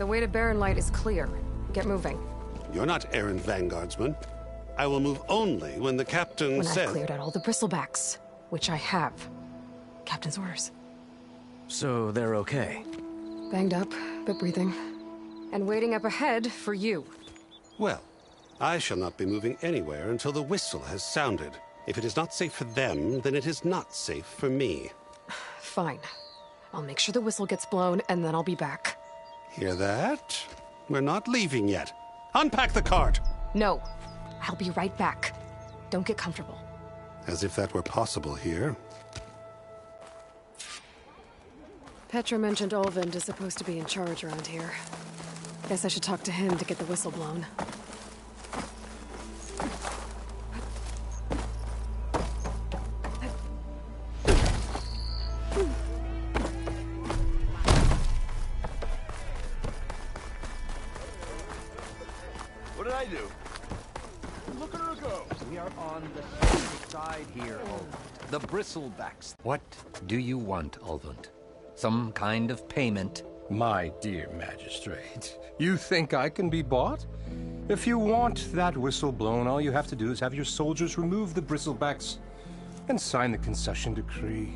The way to Barren Light is clear. Get moving. You're not errand vanguardsman. I will move only when the captain When says... I've cleared out all the bristlebacks, which I have. Captain's orders. So they're okay? Banged up, but breathing. And waiting up ahead for you. Well, I shall not be moving anywhere until the whistle has sounded. If it is not safe for them, then it is not safe for me. Fine. I'll make sure the whistle gets blown, and then I'll be back. Hear that? We're not leaving yet. Unpack the cart! No. I'll be right back. Don't get comfortable. As if that were possible here. Petra mentioned Olvind is supposed to be in charge around here. Guess I should talk to him to get the whistle blown. What did I do? Look at her go! We are on the safe side here, Ulvund. The bristlebacks. What do you want, Ulvund? Some kind of payment? My dear magistrate, you think I can be bought? If you want that whistle blown, all you have to do is have your soldiers remove the bristlebacks and sign the concession decree.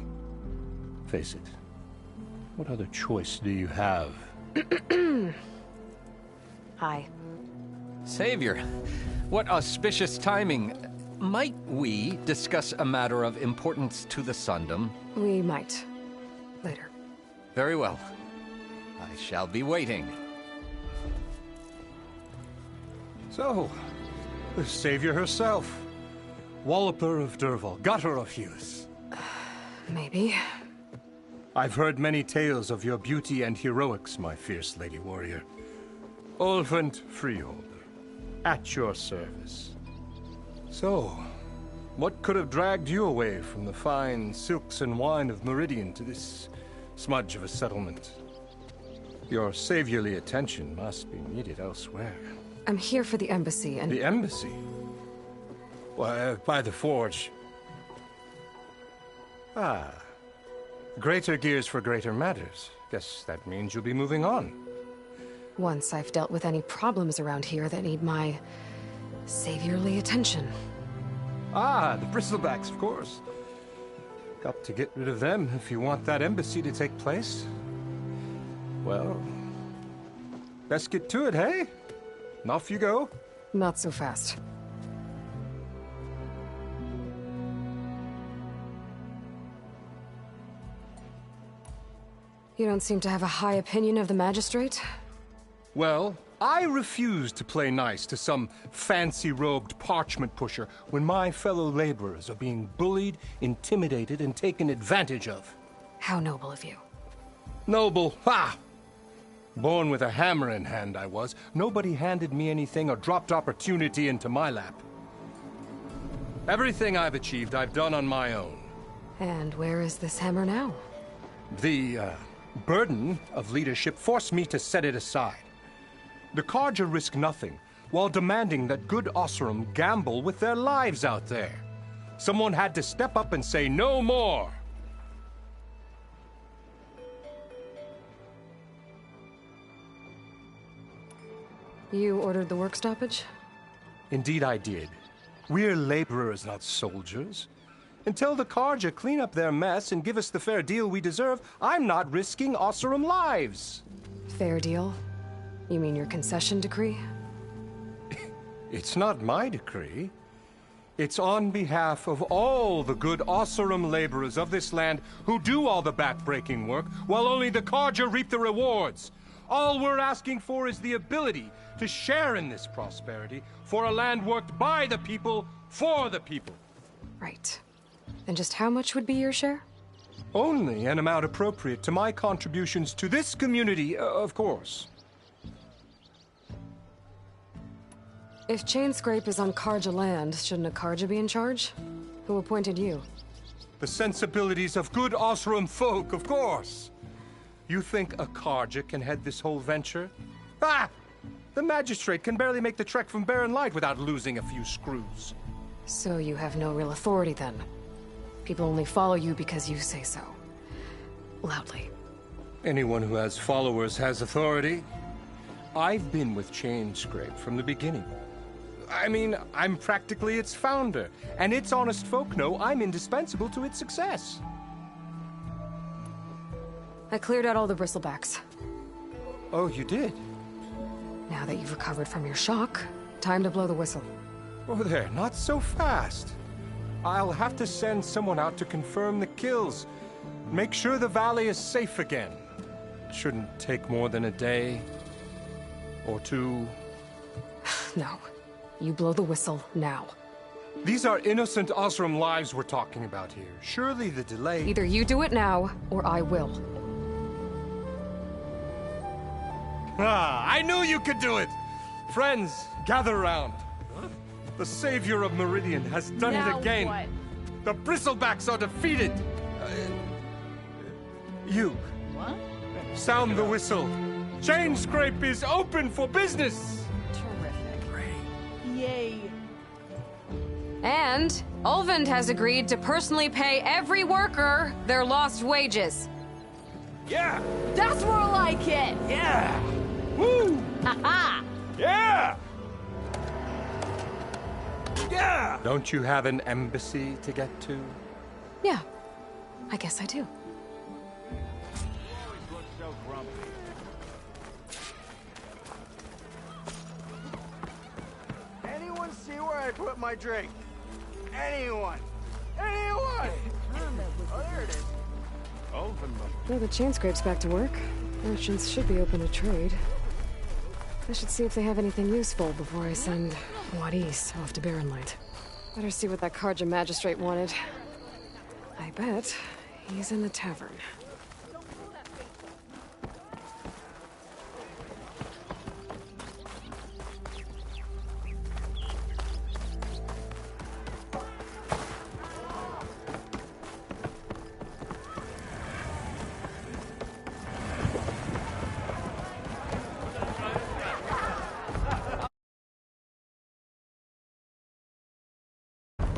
Face it, what other choice do you have? Hi. Savior, what auspicious timing. Might we discuss a matter of importance to the Sundom? We might. Later. Very well. I shall be waiting. So, the savior herself. Walloper of Derval, gutter of youth. Maybe. I've heard many tales of your beauty and heroics, my fierce lady warrior. Ulvund Freeholder, at your service. So, what could have dragged you away from the fine silks and wine of Meridian to this smudge of a settlement? Your saviorly attention must be needed elsewhere. I'm here for the embassy and... The embassy? Why, by the forge. Ah. Greater gears for greater matters. Guess that means you'll be moving on. Once I've dealt with any problems around here that need my saviorly attention. Ah, the bristlebacks, of course. Got to get rid of them if you want that embassy to take place. Well, best get to it, hey? And off you go. Not so fast. You don't seem to have a high opinion of the magistrate? Well, I refuse to play nice to some fancy-robed parchment pusher when my fellow laborers are being bullied, intimidated, and taken advantage of. How noble of you. Noble? Ha! Born with a hammer in hand, I was. Nobody handed me anything or dropped opportunity into my lap. Everything I've achieved, I've done on my own. And where is this hammer now? The, burden of leadership forced me to set it aside. The Carja risk nothing, while demanding that good Osseram gamble with their lives out there. Someone had to step up and say no more. You ordered the work stoppage? Indeed I did. We're laborers, not soldiers. Until the Carja clean up their mess and give us the fair deal we deserve, I'm not risking Osseram lives. Fair deal? You mean your concession decree? It's not my decree. It's on behalf of all the good Osseram laborers of this land who do all the back-breaking work, while only the Carja reap the rewards. All we're asking for is the ability to share in this prosperity for a land worked by the people, for the people. Right. And just how much would be your share? Only an amount appropriate to my contributions to this community, of course. If Chain Scrape is on Carja land, shouldn't a Carja be in charge? Who appointed you? The sensibilities of good Osseram folk, of course. You think a Carja can head this whole venture? Ah! The magistrate can barely make the trek from Barren Light without losing a few screws. So you have no real authority then? People only follow you because you say so. Loudly. Anyone who has followers has authority. I've been with Chainscrape from the beginning. I mean, I'm practically its founder, and its honest folk know I'm indispensable to its success. I cleared out all the bristlebacks. Oh, you did? Now that you've recovered from your shock, time to blow the whistle. Oh, there, not so fast. I'll have to send someone out to confirm the kills. Make sure the valley is safe again. Shouldn't take more than a day. Or two. No. You blow the whistle now. These are innocent Osram lives we're talking about here. Surely the delay... Either you do it now, or I will. Ah, I knew you could do it! Friends, gather around. The savior of Meridian has done it again. What? The bristlebacks are defeated. You. What? Sound the whistle. Chainscrape is open for business. Terrific. Yay. And Ulvund has agreed to personally pay every worker their lost wages. Yeah! That's more like it! Yeah! Woo! Haha! Yeah! Yeah! Don't you have an embassy to get to? Yeah, I guess I do. Always look so grumpy. Anyone see where I put my drink? Anyone? Anyone? Oh, there it is. Open them. Well, the Chainscrape's back to work. Merchants should be open to trade. I should see if they have anything useful before I send M.R.A.n.y.y.t.h.i.n.g off to M.R.A.n.y.y.t.h.i.n.g. Better see what that Karja magistrate wanted. I bet he's in the tavern.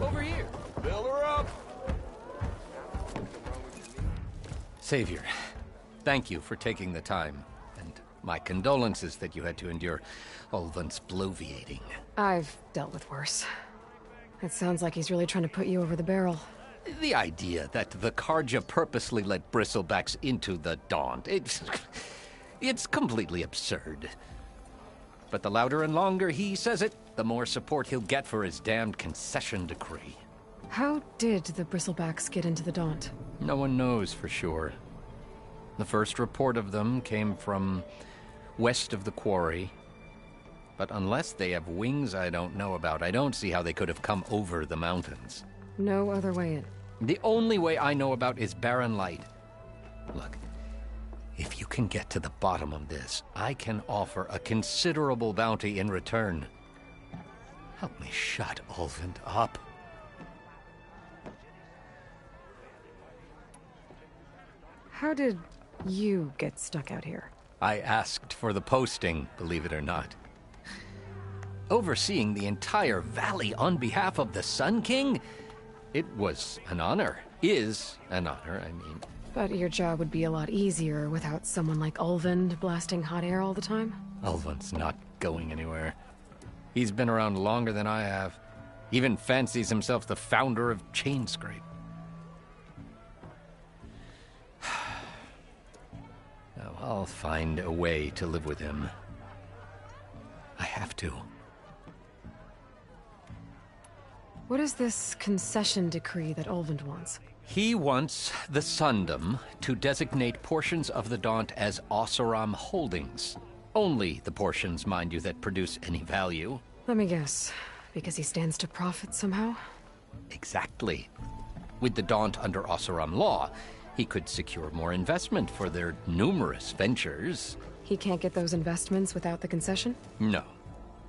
Over here. Build her up. Savior, thank you for taking the time, and my condolences that you had to endure Ulvund's bloviating. I've dealt with worse. It sounds like he's really trying to put you over the barrel. The idea that the Karja purposely let bristlebacks into the Daunt, it's completely absurd. But the louder and longer he says it, the more support he'll get for his damned concession decree. How did the bristlebacks get into the Daunt? No one knows for sure. The first report of them came from west of the quarry. But unless they have wings I don't know about, I don't see how they could have come over the mountains. No other way in. The only way I know about is barren light. Look, if you can get to the bottom of this, I can offer a considerable bounty in return. Help me shut Ulvund up. How did you get stuck out here? I asked for the posting, believe it or not. Overseeing the entire valley on behalf of the Sun King? It was an honor. Is an honor, I mean. But your job would be a lot easier without someone like Ulvund blasting hot air all the time? Ulvund's not going anywhere. He's been around longer than I have. Even fancies himself the founder of Chainscrape. Now, I'll find a way to live with him. I have to. What is this concession decree that Ulvund wants? He wants the Sundom to designate portions of the Daunt as Oseram holdings. Only the portions, mind you, that produce any value. Let me guess. Because he stands to profit somehow? Exactly. With the Daunt under Oseram law, he could secure more investment for their numerous ventures. He can't get those investments without the concession? No.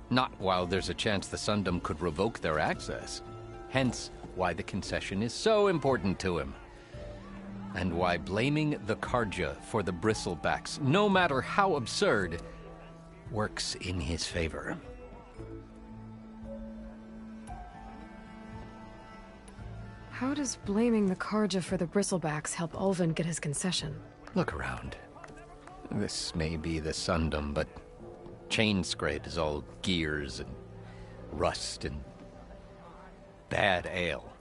Not while there's a chance the Sundom could revoke their access. Hence, why the concession is so important to him. And why blaming the Karja for the bristlebacks, no matter how absurd, works in his favor. How does blaming the Karja for the bristlebacks help Ulvund get his concession? Look around. This may be the Sundom, but chain scrape is all gears and rust and bad ale.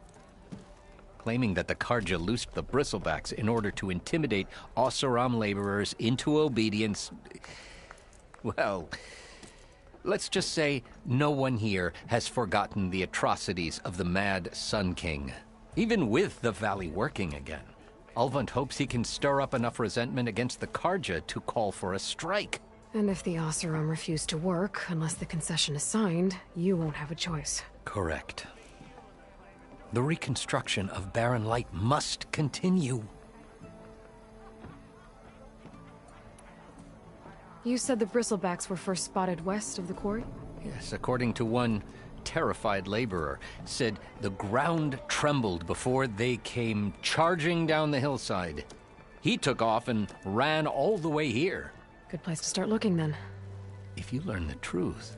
Claiming that the Karja loosed the bristlebacks in order to intimidate Oseram laborers into obedience. Well, let's just say no one here has forgotten the atrocities of the Mad Sun King. Even with the valley working again, Ulvund hopes he can stir up enough resentment against the Karja to call for a strike. And if the Oseram refuse to work, unless the concession is signed, you won't have a choice. Correct. The reconstruction of Barren Light must continue. You said the bristlebacks were first spotted west of the quarry? Yes, according to one terrified laborer, said the ground trembled before they came charging down the hillside. He took off and ran all the way here. Good place to start looking, then. If you learn the truth,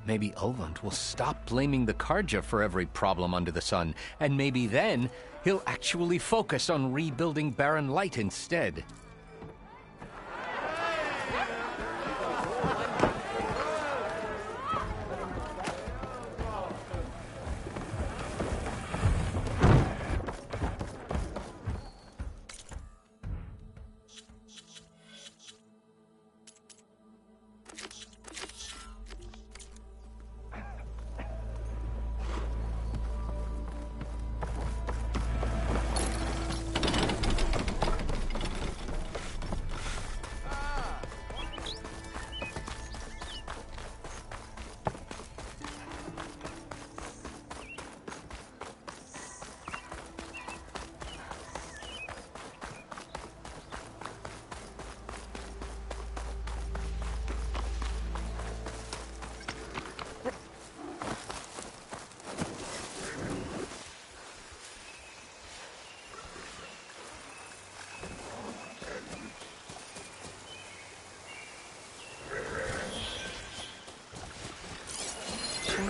maybe Ulvund will stop blaming the Karja for every problem under the sun, and maybe then he'll actually focus on rebuilding Barren Light instead.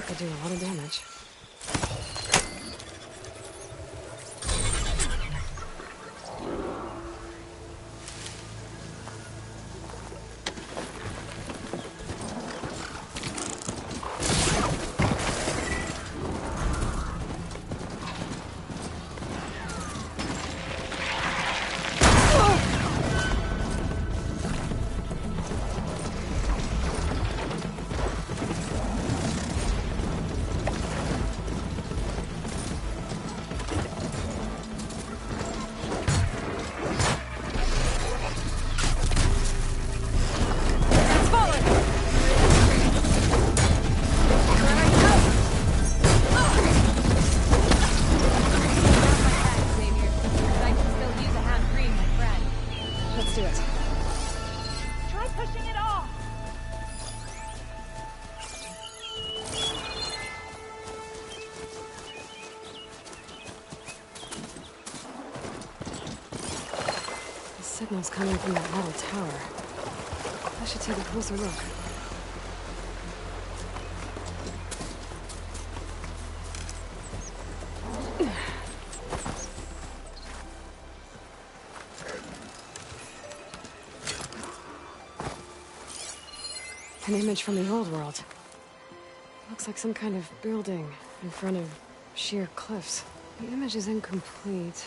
Could do a lot of damage. Signals coming from that metal tower. I should take a closer look. An image from the old world. Looks like some kind of building in front of sheer cliffs. The image is incomplete.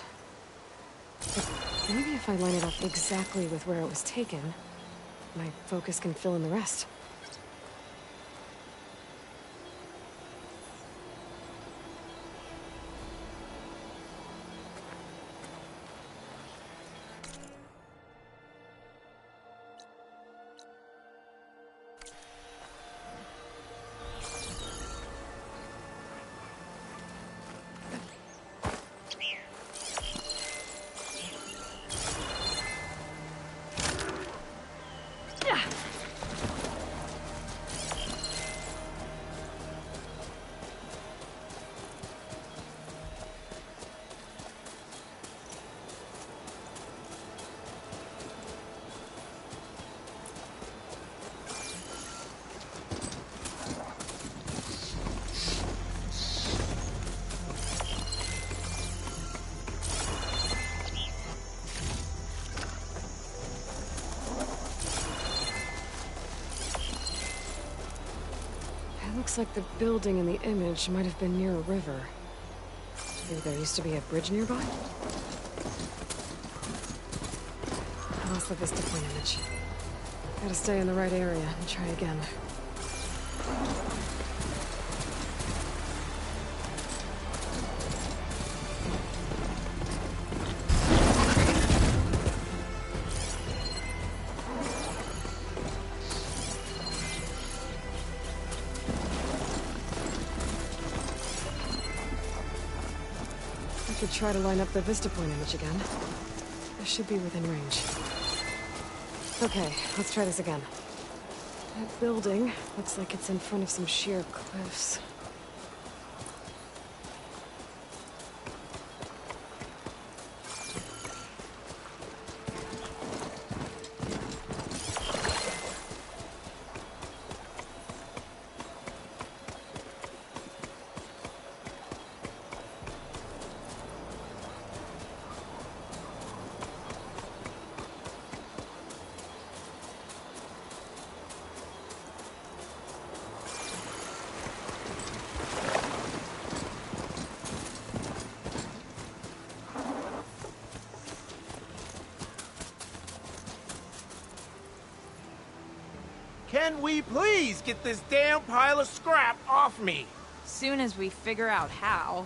But maybe if I line it up exactly with where it was taken, my focus can fill in the rest. It looks like the building in the image might have been near a river. Maybe there used to be a bridge nearby? I lost the Vista Point image. Gotta stay in the right area and try again. I could try to line up the Vista Point image again. I should be within range. Okay, let's try this again. That building looks like it's in front of some sheer cliffs. Can we please get this damn pile of scrap off me? Soon as we figure out how.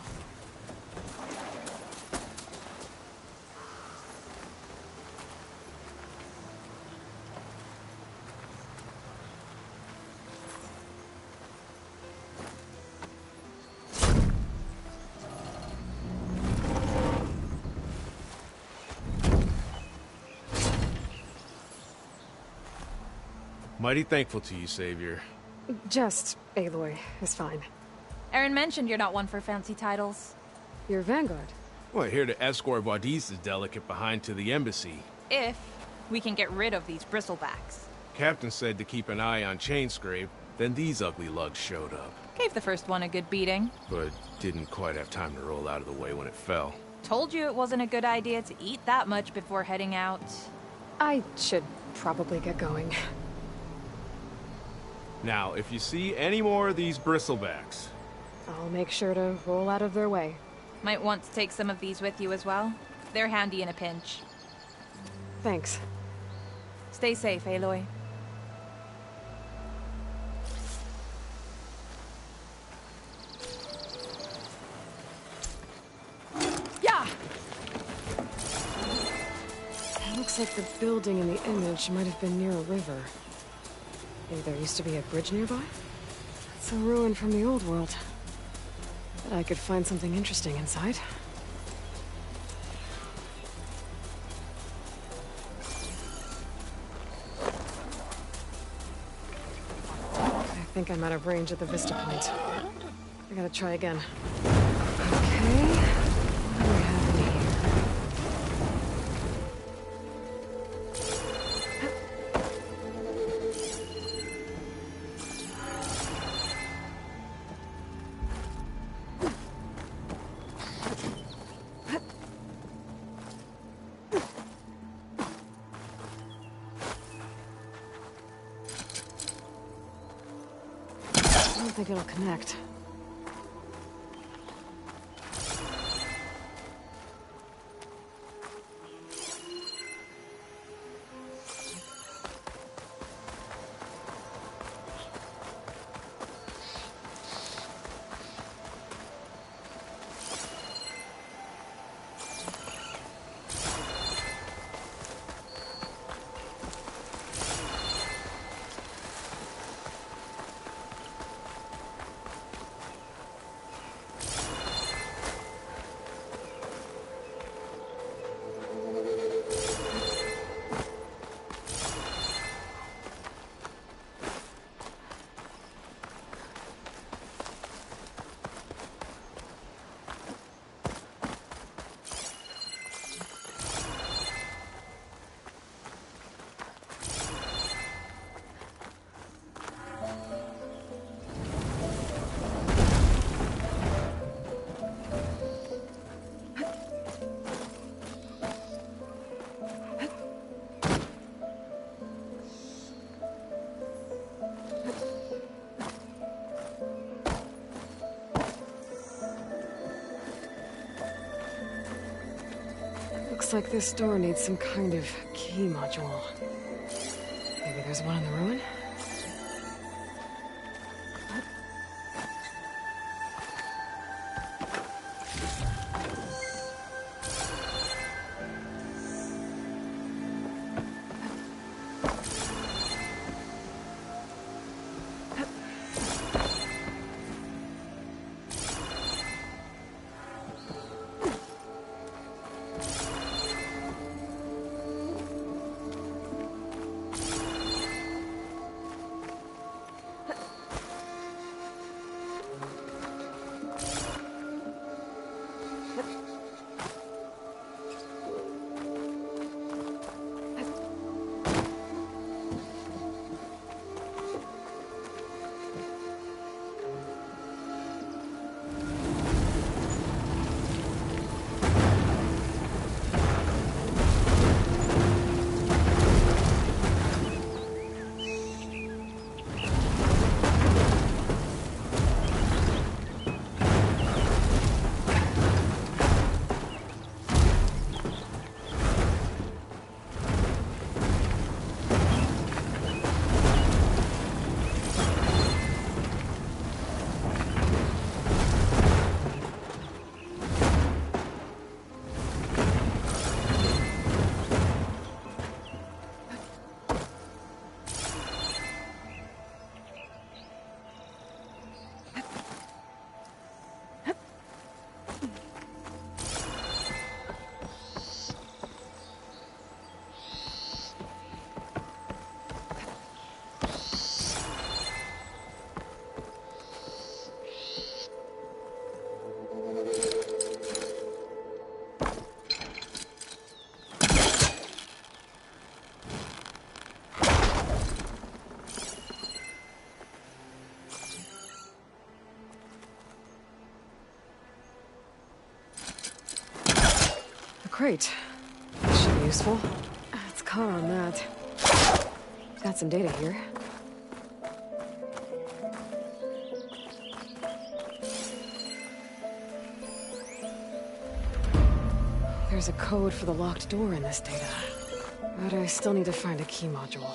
Mighty thankful to you, Savior. Just Aloy is fine. Aaron mentioned you're not one for fancy titles. You're Vanguard. Well, here to escort Wadis's delicate behind to the embassy. If we can get rid of these bristlebacks. Captain said to keep an eye on Chainscrape, then these ugly lugs showed up. Gave the first one a good beating. But didn't quite have time to roll out of the way when it fell. Told you it wasn't a good idea to eat that much before heading out. I should probably get going. Now, if you see any more of these bristlebacks... I'll make sure to roll out of their way. Might want to take some of these with you as well. They're handy in a pinch. Thanks. Stay safe, Aloy. Yeah! It looks like the building in the image might have been near a river. Maybe there used to be a bridge nearby? It's a ruin from the old world. Bet I could find something interesting inside. I think I'm out of range at the Vista Point. I gotta try again. Okay, what do we have in here? I don't think it'll connect. Looks like this door needs some kind of key module. Maybe there's one in the ruin? Great. This should be useful. It's car on that. Got some data here. There's a code for the locked door in this data. But I still need to find a key module.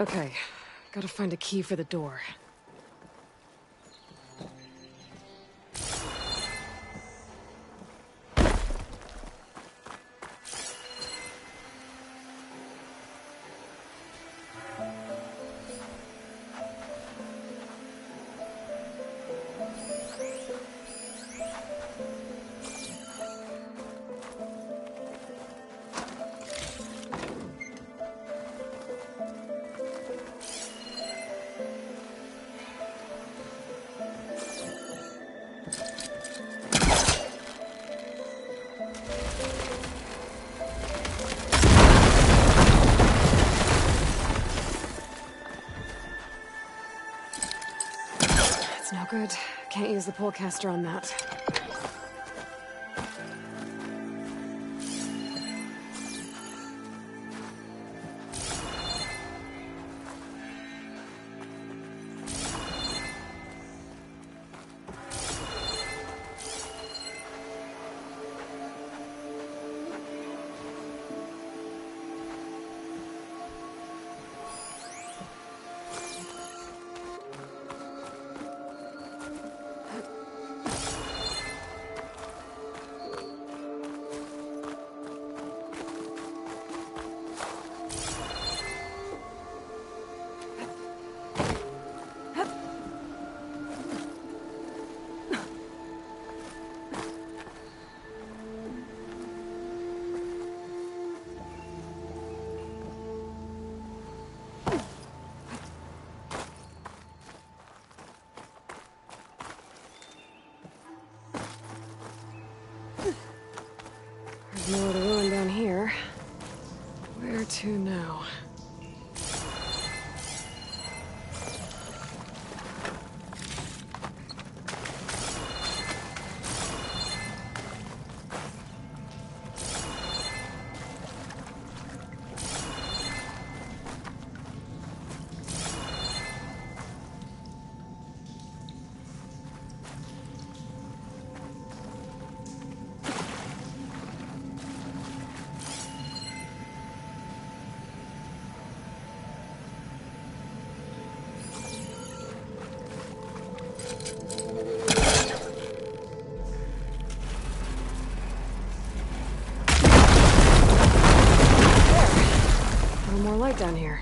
Okay, gotta find a key for the door. good. Can't use the polecaster on that. There's more to ruin down here. Where to now? More light down here.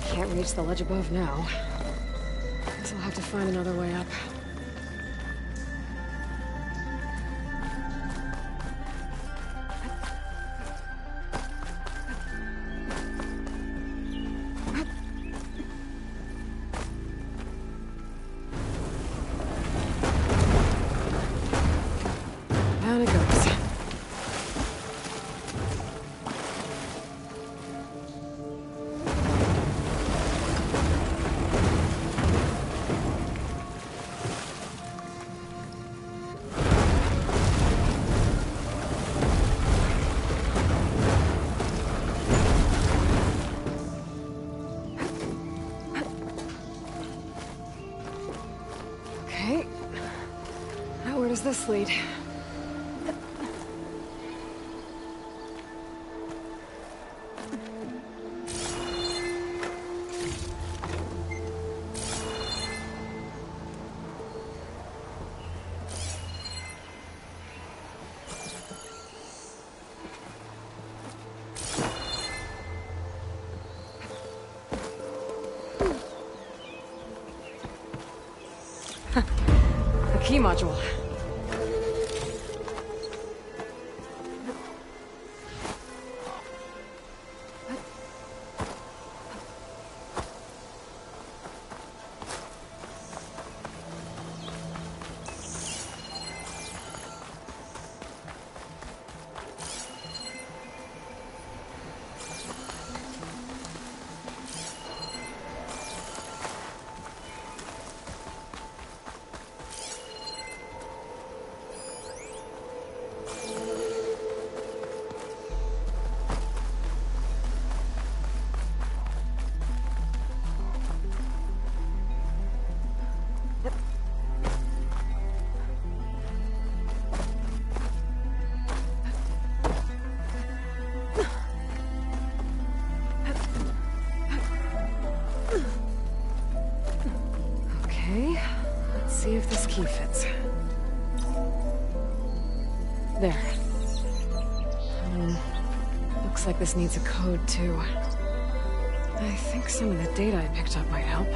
Can't reach the ledge above now. Guess I'll have to find another way up. Down it goes. Okay. Now where does this lead? A key module. See if this key fits. There. Looks like this needs a code, too. I think some of the data I picked up might help.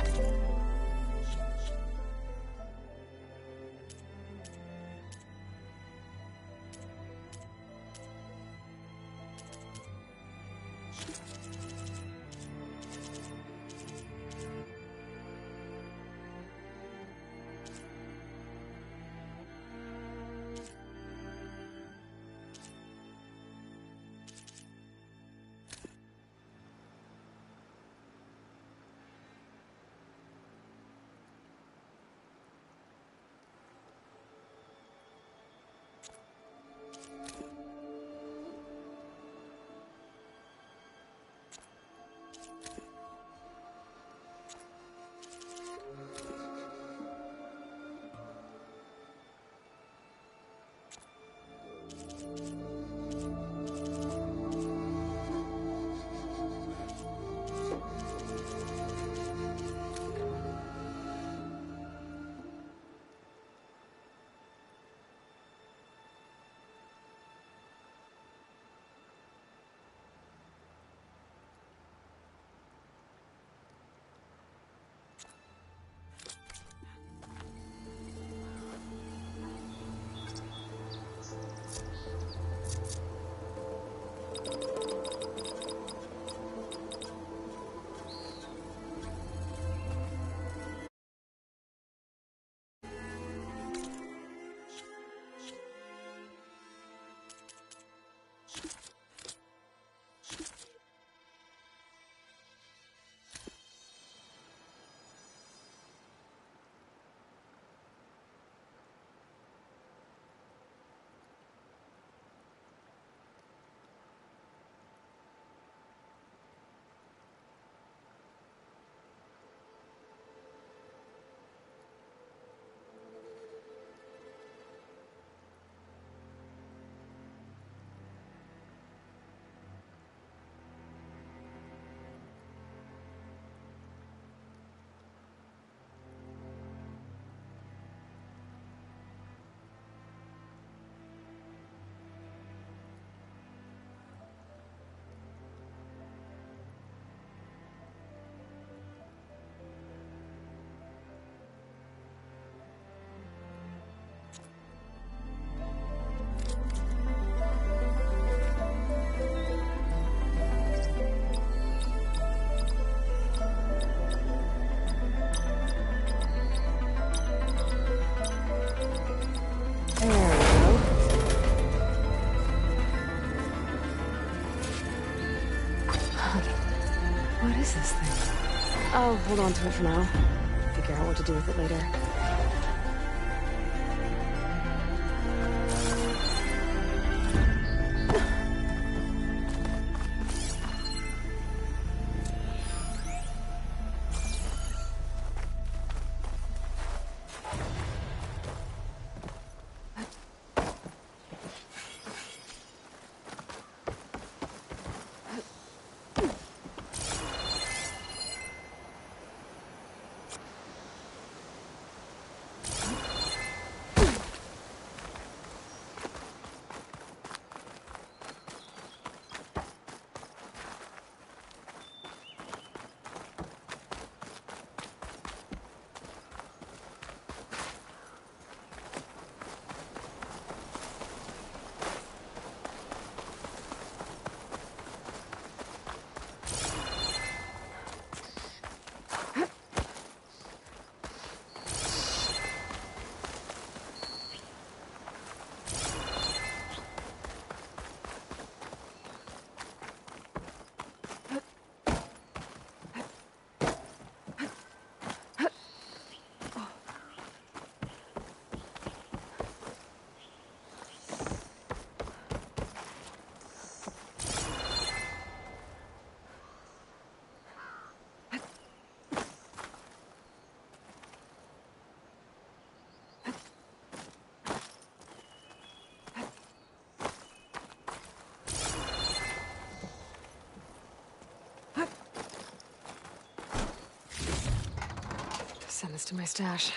What is this thing? I'll hold on to it for now. Figure out what to do with it later. Send this to my stash.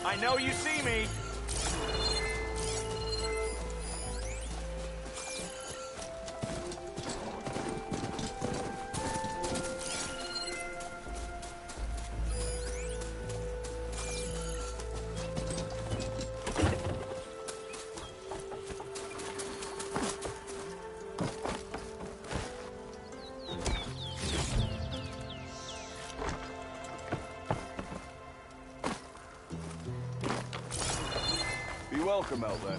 I know you see me. Be welcome out there.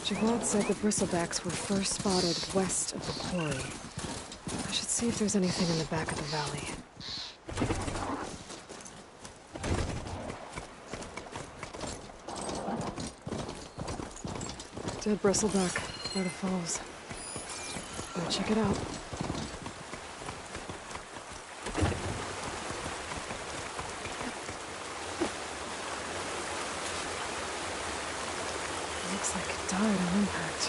Javad said the bristlebacks were first spotted west of the quarry. I should see if there's anything in the back of the valley. Dead bristleback, where the falls. Go check it out. Looks like it died on impact.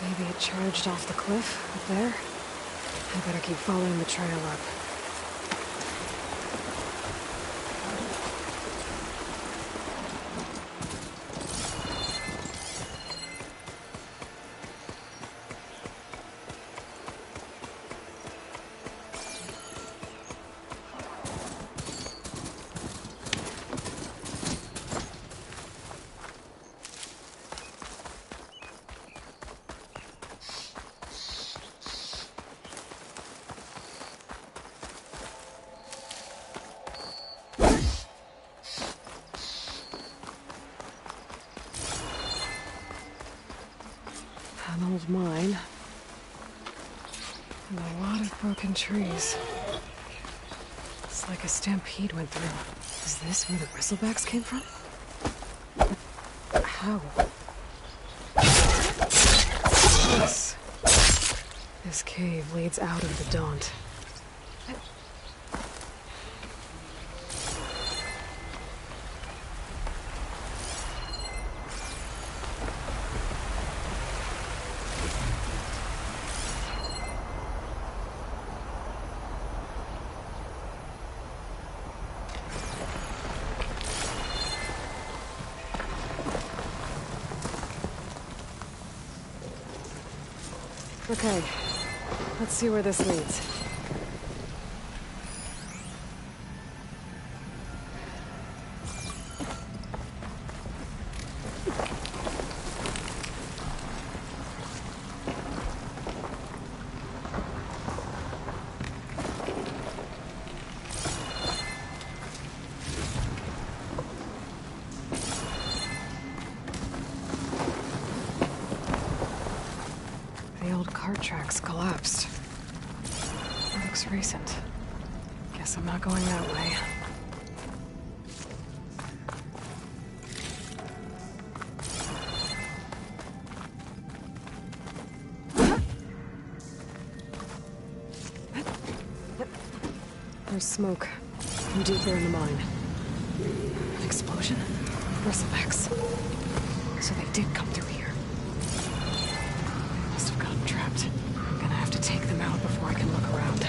Maybe it charged off the cliff up there. I better keep following the trail up. An old mine. And a lot of broken trees. It's like a stampede went through. Is this where the bristlebacks came from? How? This cave leads out of the Daunt. Okay, let's see where this leads. Cart tracks collapsed. That looks recent. Guess I'm not going that way. There's smoke from deeper in the mine. An explosion? Bristlebacks. So they did come through here. Must have gotten trapped. I'm gonna have to take them out before I can look around.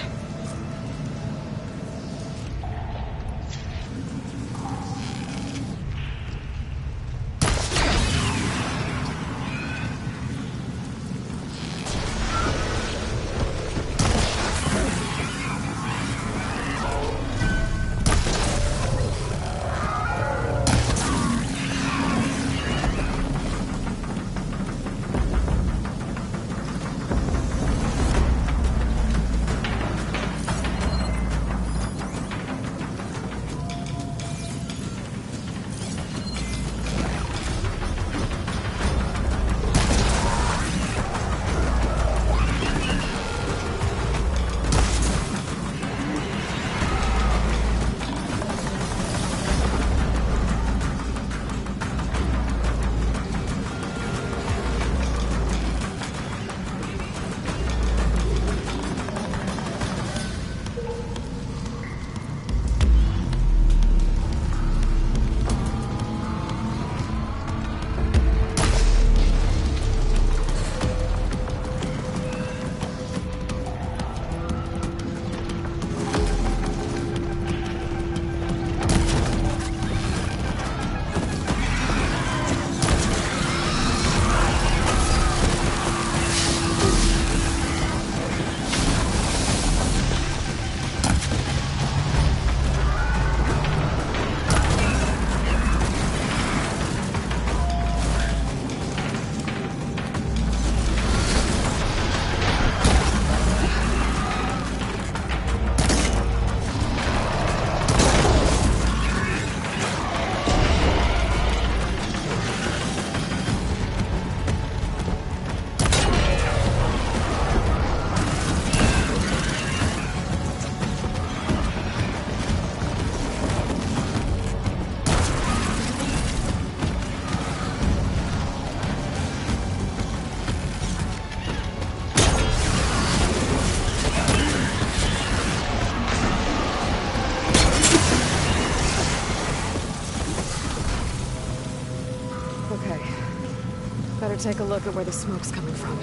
Better take a look at where the smoke's coming from.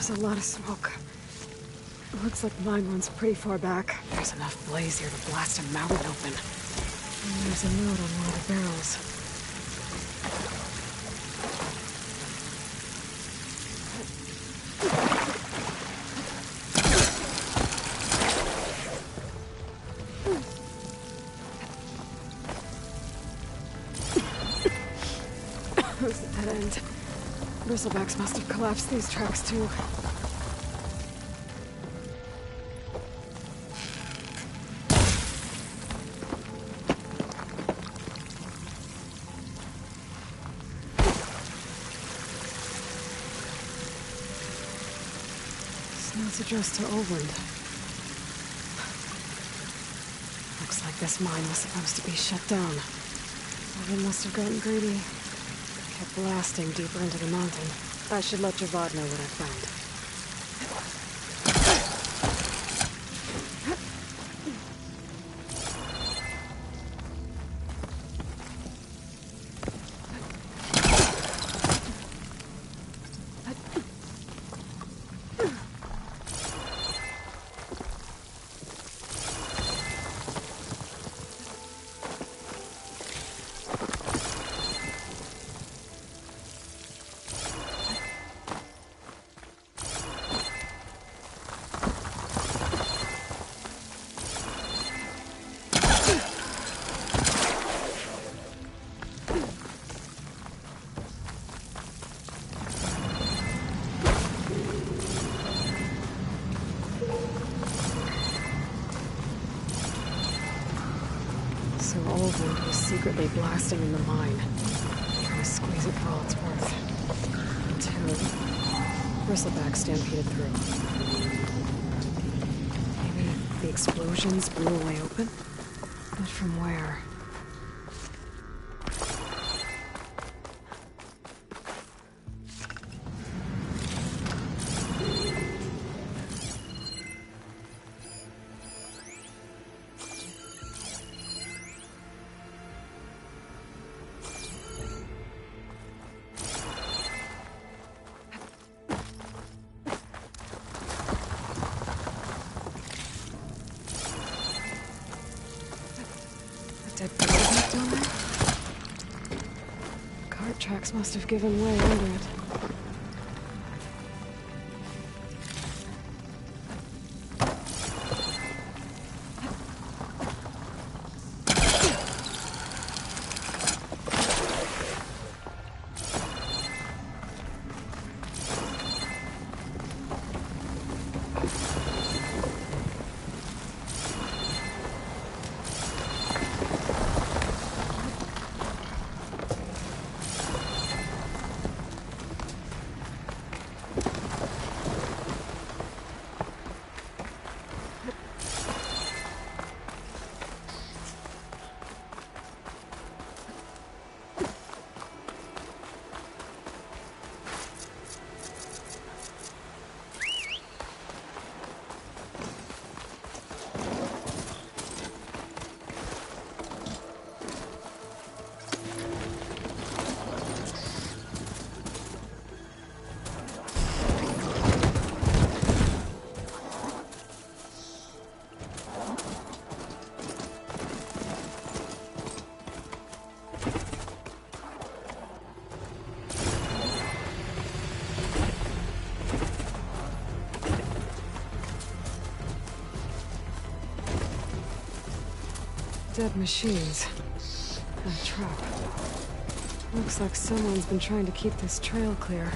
There's a lot of smoke. It looks like the mine runs pretty far back. There's enough blaze here to blast a mountain open. And there's a note on one of the barrels. There's the dead end. Bristlebacks must have collapsed these tracks too. This note's addressed to Overland. Looks like this mine was supposed to be shut down. Someone must have gotten greedy. Kept blasting deeper into the mountain. I should let Javad know what I found. So Overland was secretly blasting in the mine. Trying to squeeze it for all it's worth. Until Bristleback stampeded through. Maybe the explosions blew a way open? But from where? Dead body back down there? Cart tracks must have given way under it. Dead machines. And a trap. Looks like someone's been trying to keep this trail clear.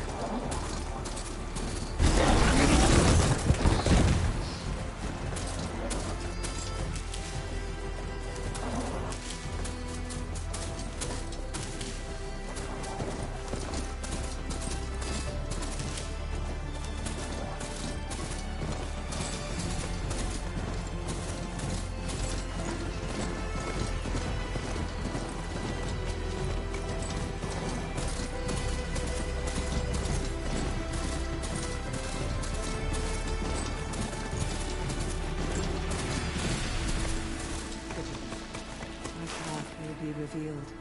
Revealed.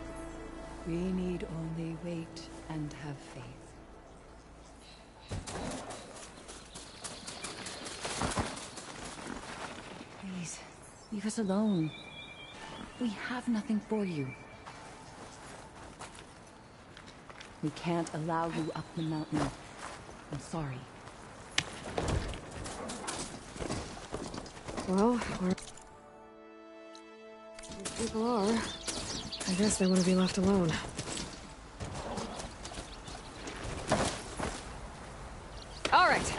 We need only wait and have faith. Please, leave us alone. We have nothing for you. We can't allow you up the mountain. I'm sorry. Well, where people are, I guess they want to be left alone. All right.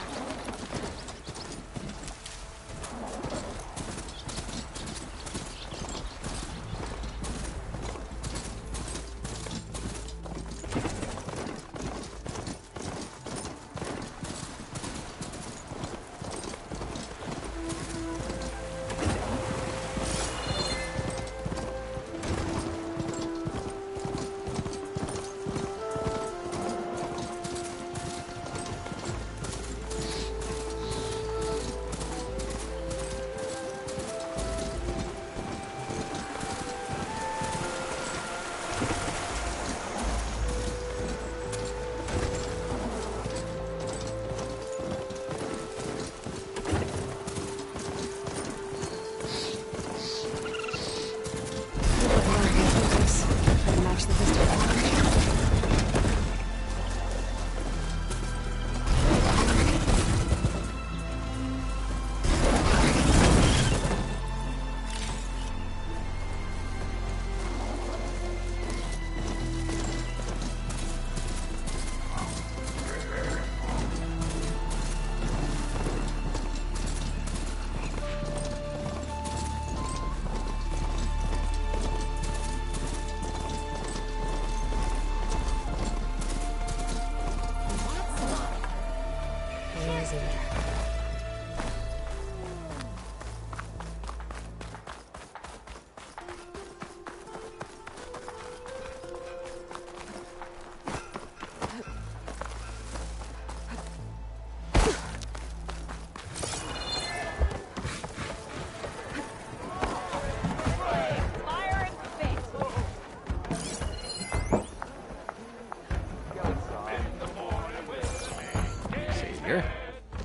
Match the distance.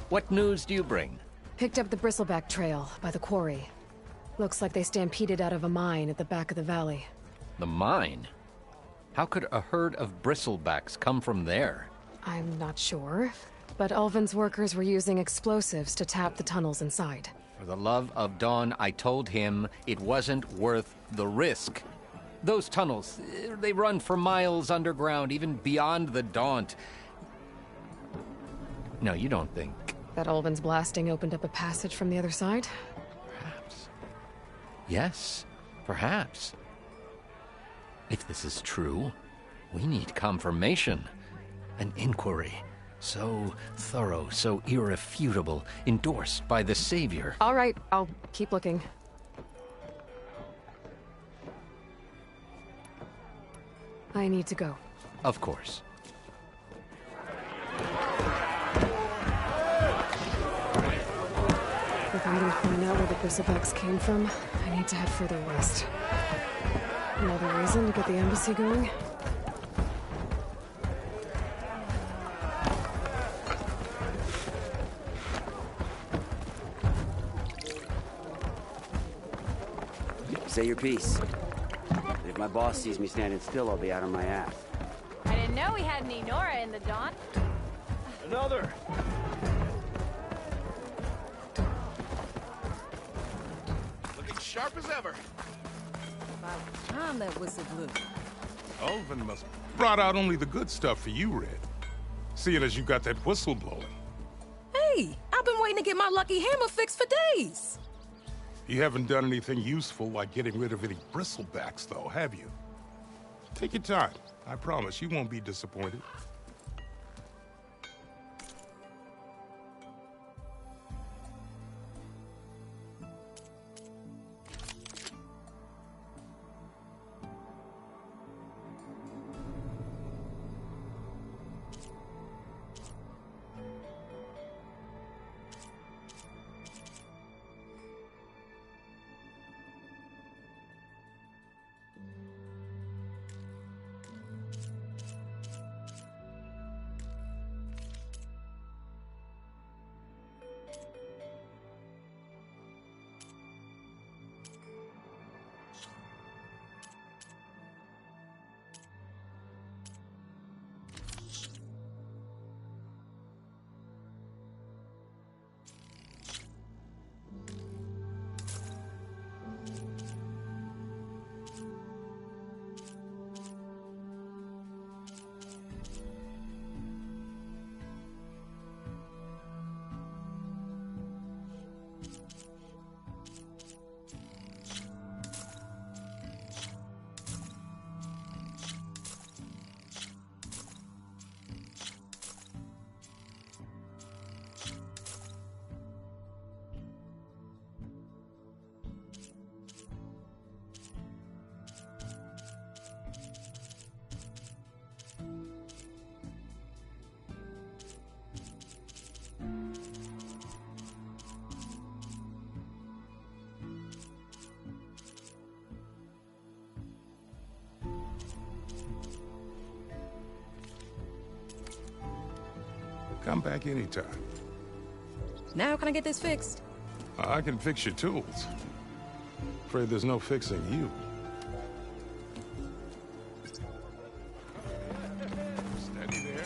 What news do you bring? Picked up the bristleback trail by the quarry. Looks like they stampeded out of a mine at the back of the valley. The mine? How could a herd of bristlebacks come from there? I'm not sure, but Ulvin's workers were using explosives to tap the tunnels inside. For the love of Dawn, I told him it wasn't worth the risk. Those tunnels, they run for miles underground, even beyond the Daunt. No, you don't think... That Ulvin's blasting opened up a passage from the other side? Perhaps. Yes, perhaps. If this is true, we need confirmation. An inquiry. So thorough, so irrefutable, endorsed by the Savior. All right, I'll keep looking. I need to go. Of course. If I'm gonna find out where the bristlebacks came from, I need to head further west. Another reason to get the embassy going? Say your piece. If my boss sees me standing still, I'll be out on my ass. I didn't know we had any Nora in the Daunt. Another! Looking sharp as ever. Time that whistle blew. Ulvin must have brought out only the good stuff for you, Red. Seeing as you got that whistle blowing. Hey, I've been waiting to get my lucky hammer fixed for days. You haven't done anything useful like getting rid of any bristlebacks, though, have you? Take your time. I promise you won't be disappointed. Come back anytime. Now can I get this fixed? I can fix your tools. Afraid there's no fixing you. Steady there.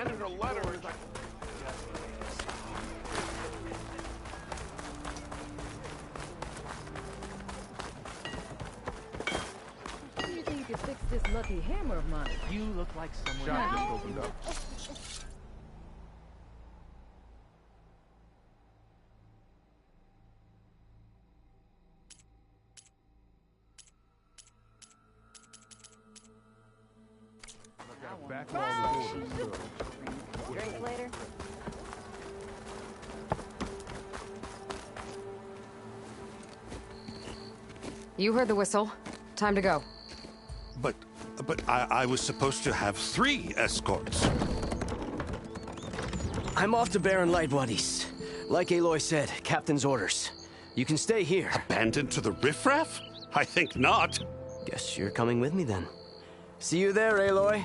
And her letter is like... How do you think you could fix this lucky hammer of mine? You look like someone... Shop just opened up. Backlog of orders. Drink later. You heard the whistle. Time to go. But I was supposed to have 3 escorts. I'm off to M.R.A.n.y.y.t.h.i.n.g. Like Aloy said, Captain's orders. You can stay here. Abandoned to the riffraff? I think not. Guess you're coming with me then. See you there, Aloy.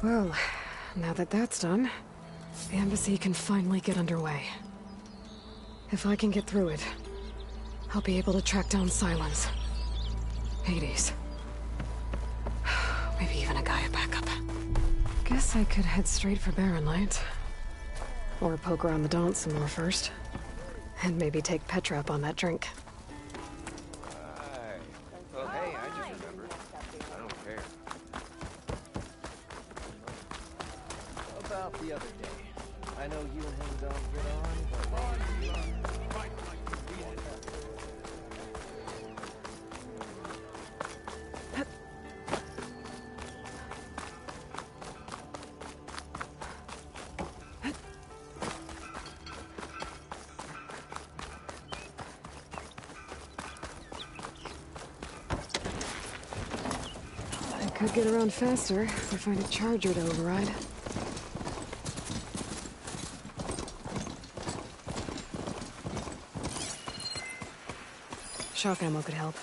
Well, now that that's done, the embassy can finally get underway. If I can get through it, I'll be able to track down Silence, Hades, maybe even a Gaia backup. Guess I could head straight for Barren Light. Or poke around the Daunt some more first. And maybe take Petra up on that drink. Right. Well, hey, I just remembered. I don't care. About the other day. I know you and him don't get on, but what do you do? I could get around faster if I find a charger to override. Shock ammo could help.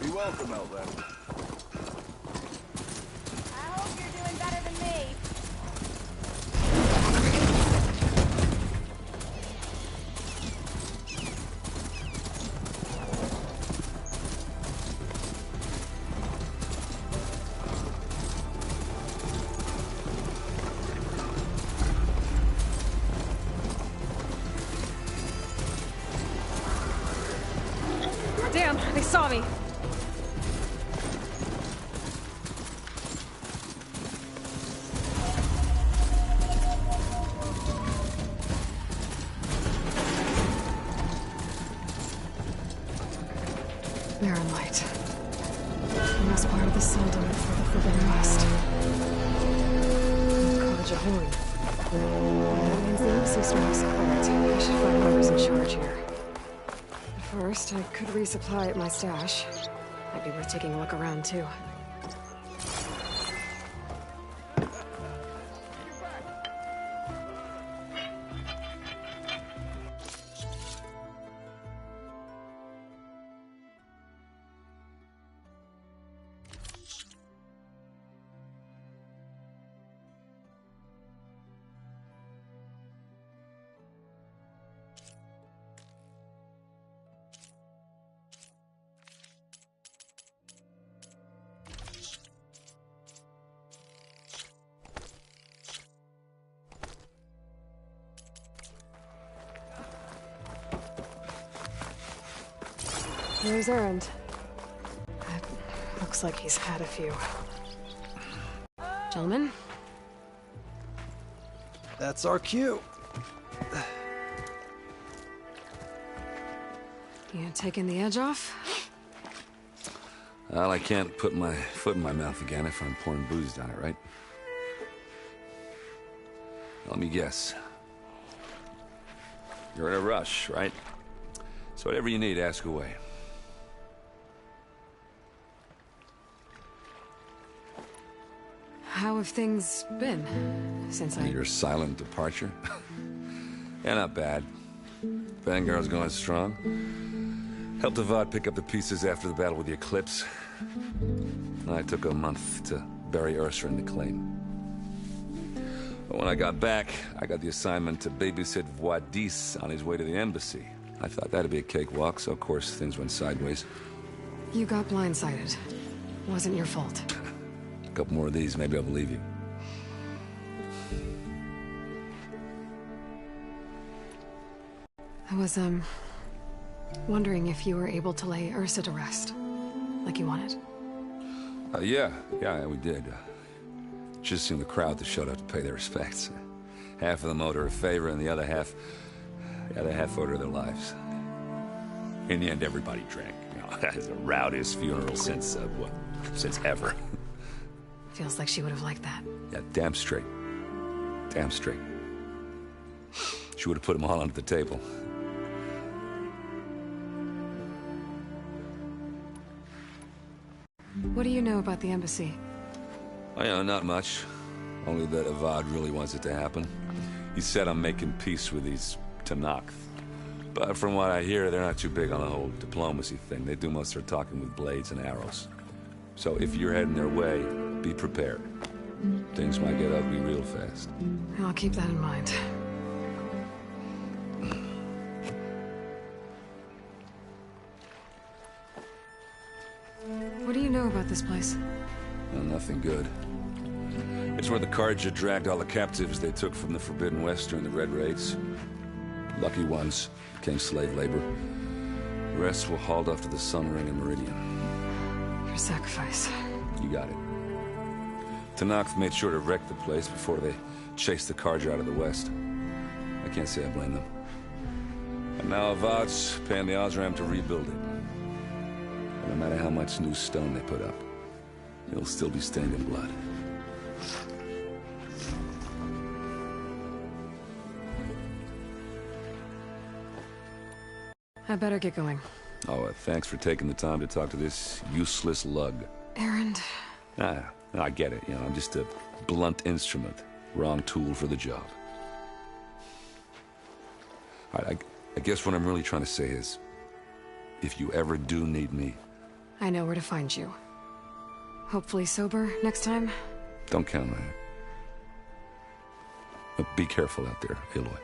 Be welcome, Outlander. I hope you're doing better than me. Damn, they saw me. M.R.A.n.y.y.t.h.i.n.g. Almost part of the Sundom for the Forbidden West. M.R.A.n.y.y.t.h.i.n.g. That means the embassy strike's cleared. I should find whoever's in charge here. But first, I could resupply at my stash. Might be worth taking a look around, too. Where's Errand? Looks like he's had a few. Gentlemen? That's our cue. You taking the edge off? Well, I can't put my foot in my mouth again if I'm pouring booze down it, right? Let me guess. You're in a rush, right? So whatever you need, ask away. How have things been since Your silent departure? Yeah, not bad. Vanguard's going strong. Helped Avad pick up the pieces after the battle with the Eclipse. I took a month to bury Ursa in the claim. But when I got back, I got the assignment to babysit Wadis on his way to the embassy. I thought that'd be a cakewalk, so of course things went sideways. You got blindsided. Wasn't your fault. A couple more of these, maybe I'll believe you. I was, wondering if you were able to lay Ursa to rest, like you wanted. Yeah, we did. Just seemed the crowd that showed up to pay their respects. Half of them owed her a favor, and the other half owed her their lives. In the end, everybody drank. You know, it's the rowdiest funeral since ever. Feels like she would have liked that. Yeah, damn straight. Damn straight. She would have put them all under the table. What do you know about the embassy? Oh, yeah, not much. Only that Avad really wants it to happen. He said I'm making peace with these Tanakh. But from what I hear, they're not too big on the whole diplomacy thing. They do most of their talking with blades and arrows. So if you're heading their way, be prepared. Things might get ugly real fast. I'll keep that in mind. What do you know about this place? Well, nothing good. It's where the Carja dragged all the captives they took from the Forbidden West during the Red Raids. Lucky ones became slave labor. The rest were hauled off to the Sun Ring and Meridian. For sacrifice. You got it. Tenakth made sure to wreck the place before they chased the Carja out of the West. I can't say I blame them. And now Avad's paying the Osram to rebuild it. And no matter how much new stone they put up, it'll still be stained in blood. I better get going. Oh, thanks for taking the time to talk to this useless lug. Errand. I get it. You know, I'm just a blunt instrument. Wrong tool for the job. All right, I guess what I'm really trying to say is, if you ever do need me... I know where to find you. Hopefully sober next time? Don't count on it. But be careful out there, Aloy.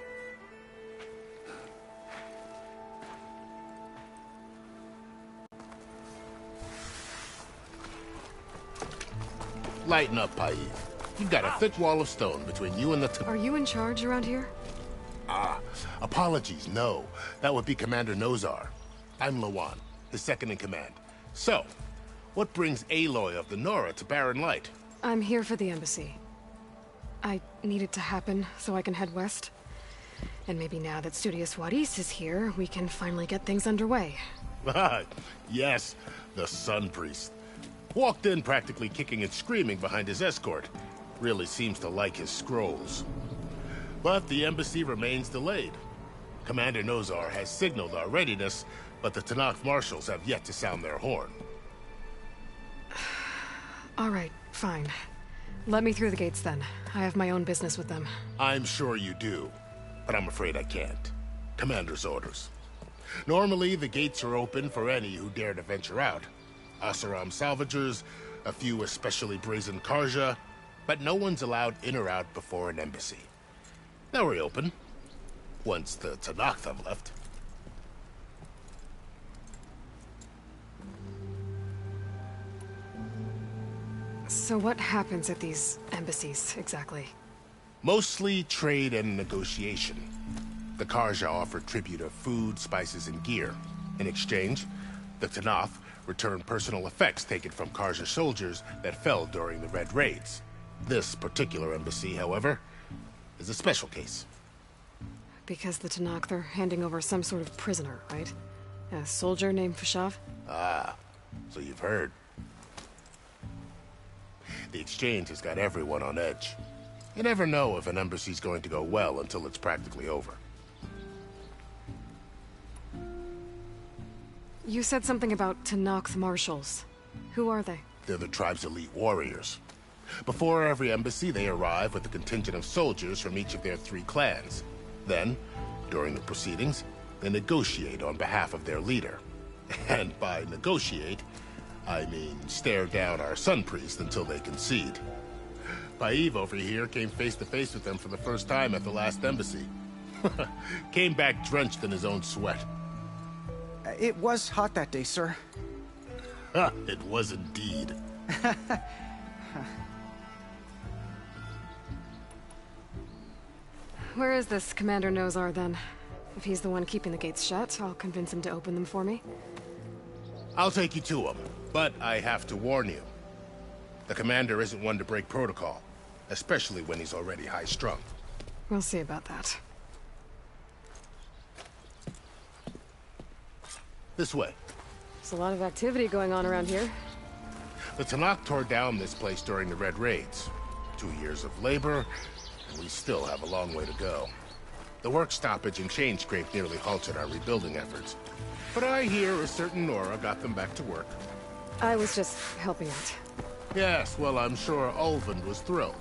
Lighten up, Paiv. You've got a thick wall of stone between you and the... Are you in charge around here? Apologies, no. That would be Commander Nozar. I'm M.R.A.n.y.y.t.h.i.n.g, his second-in-command. So, what brings Aloy of the Nora to M.R.A.n.y.y.t.h.i.n.g? I'm here for the embassy. I need it to happen so I can head west. And maybe now that Studious Wadis is here, we can finally get things underway. Yes, the Sun Priest. Walked in practically kicking and screaming behind his escort. Really seems to like his scrolls. But the embassy remains delayed. Commander Nozar has signaled our readiness, but the Tenakth marshals have yet to sound their horn. All right, fine. Let me through the gates then. I have my own business with them. I'm sure you do, but I'm afraid I can't. Commander's orders. Normally, the gates are open for any who dare to venture out. Oseram salvagers, a few especially brazen Carja, but no one's allowed in or out before an embassy. They'll reopen, once the Tenakth have left. So what happens at these embassies, exactly? Mostly trade and negotiation. The Carja offer tribute of food, spices, and gear. In exchange, the Tenakth return personal effects taken from Carja soldiers that fell during the Red Raids. This particular embassy, however, is a special case. Because the Tenakth are handing over some sort of prisoner, right? A soldier named Fashav? Ah, so you've heard. The exchange has got everyone on edge. You never know if an embassy's going to go well until it's practically over. You said something about Tenakth marshals. Who are they? They're the tribe's elite warriors. Before every embassy, they arrive with a contingent of soldiers from each of their 3 clans. Then, during the proceedings, they negotiate on behalf of their leader. And by negotiate, I mean stare down our Sun Priest until they concede. Paiv over here came face to face with them for the first time at the last embassy. Came back drenched in his own sweat. It was hot that day, sir. It was indeed. Where is this Commander Nozar, then? If he's the one keeping the gates shut, I'll convince him to open them for me. I'll take you to him, but I have to warn you. The commander isn't one to break protocol, especially when he's already high-strung. We'll see about that. This way. There's a lot of activity going on around here. The Tenakth tore down this place during the Red Raids. 2 years of labor, and we still have a long way to go. The work stoppage and chain scrape nearly halted our rebuilding efforts. But I hear a certain Nora got them back to work. I was just helping out. Yes, well, I'm sure Ulvund was thrilled.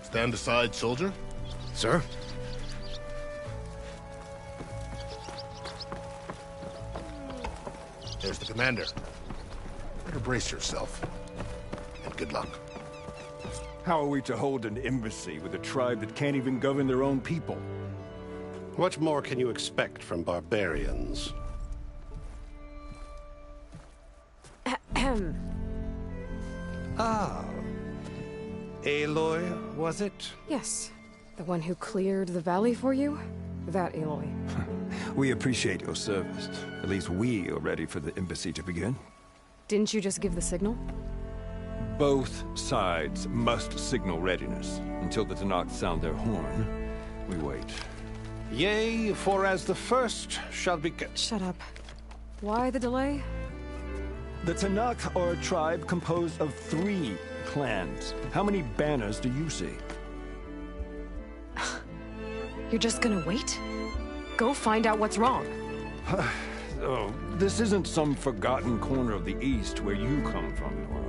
Stand aside, soldier. Sir? There's the commander. Better brace yourself. And good luck. How are we to hold an embassy with a tribe that can't even govern their own people? What more can you expect from barbarians? Ah. Aloy, was it? Yes. The one who cleared the valley for you? That Aloy. We appreciate your service. At least we are ready for the embassy to begin. Didn't you just give the signal? Both sides must signal readiness. Until the Tenakth sound their horn, we wait. Yea, for as the first shall be... Shut up. Why the delay? The Tenakth are a tribe composed of 3 clans. How many banners do you see? You're just gonna wait? Go find out what's wrong. Oh, this isn't some forgotten corner of the East where you come from, Nora.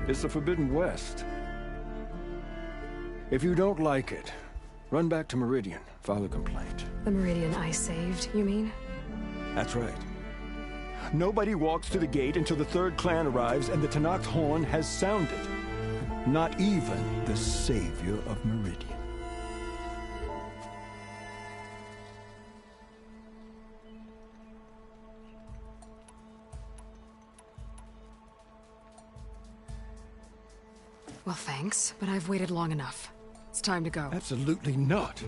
It's the Forbidden West. If you don't like it, run back to Meridian, file a complaint. The Meridian I saved, you mean? That's right. Nobody walks to the gate until the 3rd clan arrives and the Tenakth horn has sounded. Not even the savior of Meridian. Well, thanks, but I've waited long enough. It's time to go. Absolutely not.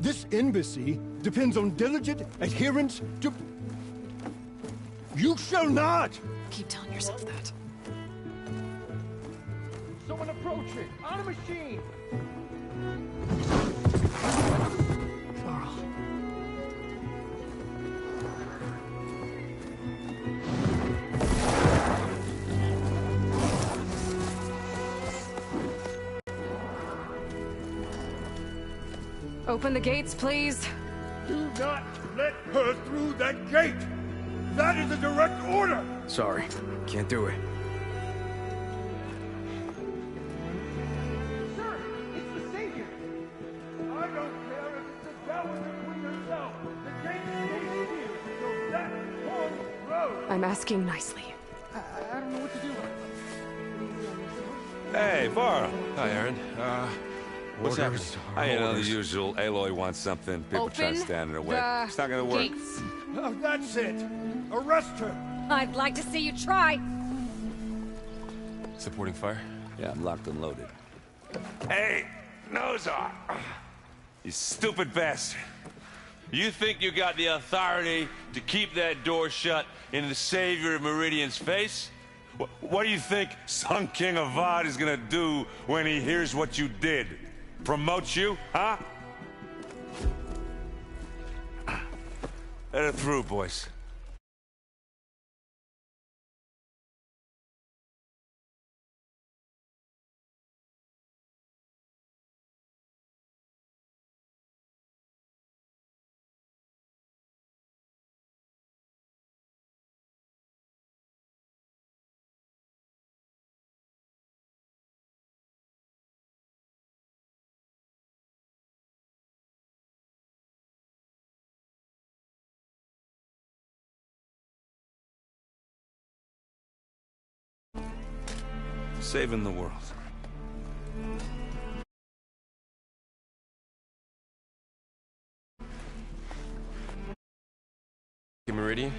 This embassy depends on diligent adherence to... You shall not! Keep telling yourself that. Someone approaching! On a machine! Laurel. Open the gates, please. Do not let her through that gate! That is a direct order! Sorry, can't do it. Sir, it's the Savior! I don't care if it's a challenge between yourself. The gate stays here until that horn blows. I'm asking nicely. I don't know what to do. Hey, Varl. Hi, Aaron. What's happening? You know, the usual. Aloy wants something. People try to stand in her way. It's not gonna work. Gates. Oh, that's it! Arrest her! I'd like to see you try. Supporting fire? Yeah, I'm locked and loaded. Hey, Nozar! You stupid bastard. You think you got the authority to keep that door shut in the savior of Meridian's face? What do you think Sun King Avad is gonna do when he hears what you did? Promote you, huh? Let it through, boys. Saving the world. Meridian?